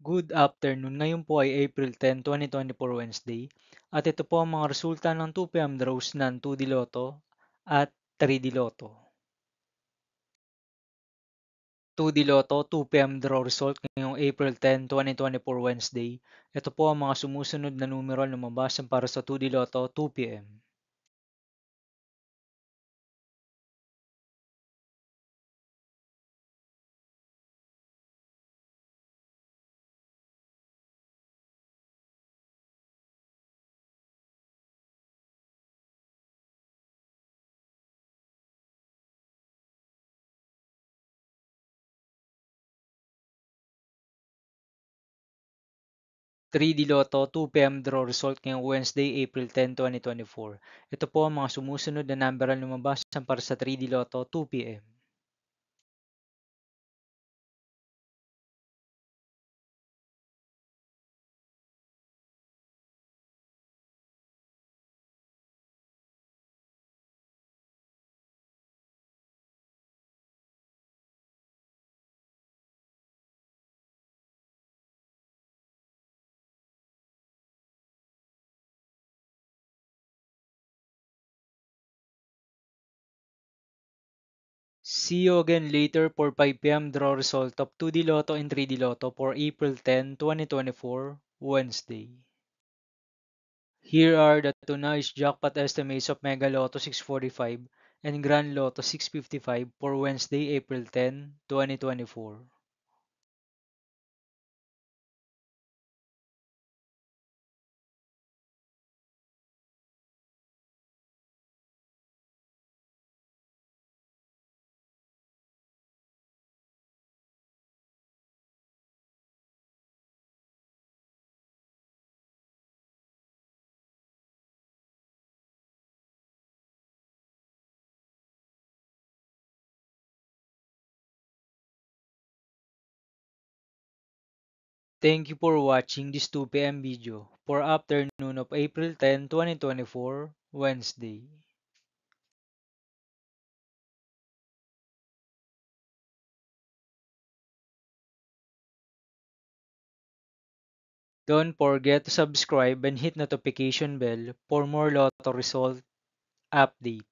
Good afternoon. Ngayon po ay April 10, 2024 Wednesday. At ito po ang mga resulta ng 2 p.m. draws ng 2D Lotto at 3D Lotto. 2D Lotto 2 p.m. draw result ngayong April 10, 2024 Wednesday. Ito po ang mga sumusunod na numero na lumabas para sa 2D Lotto 2 p.m. 3D Lotto 2 p.m. draw result ngayong Wednesday, April 10, 2024. Ito po ang mga sumusunod na number na lumabas para sa 3D Lotto 2 p.m. See you again later for 5 p.m. draw result of 2D Lotto and 3D Lotto for April 10, 2024, Wednesday. Here are the tonight's jackpot estimates of Mega Lotto 645 and Grand Lotto 655 for Wednesday, April 10, 2024. Thank you for watching this 2 p.m. video for afternoon of April 10, 2024, Wednesday. Don't forget to subscribe and hit notification bell for more Lotto result update.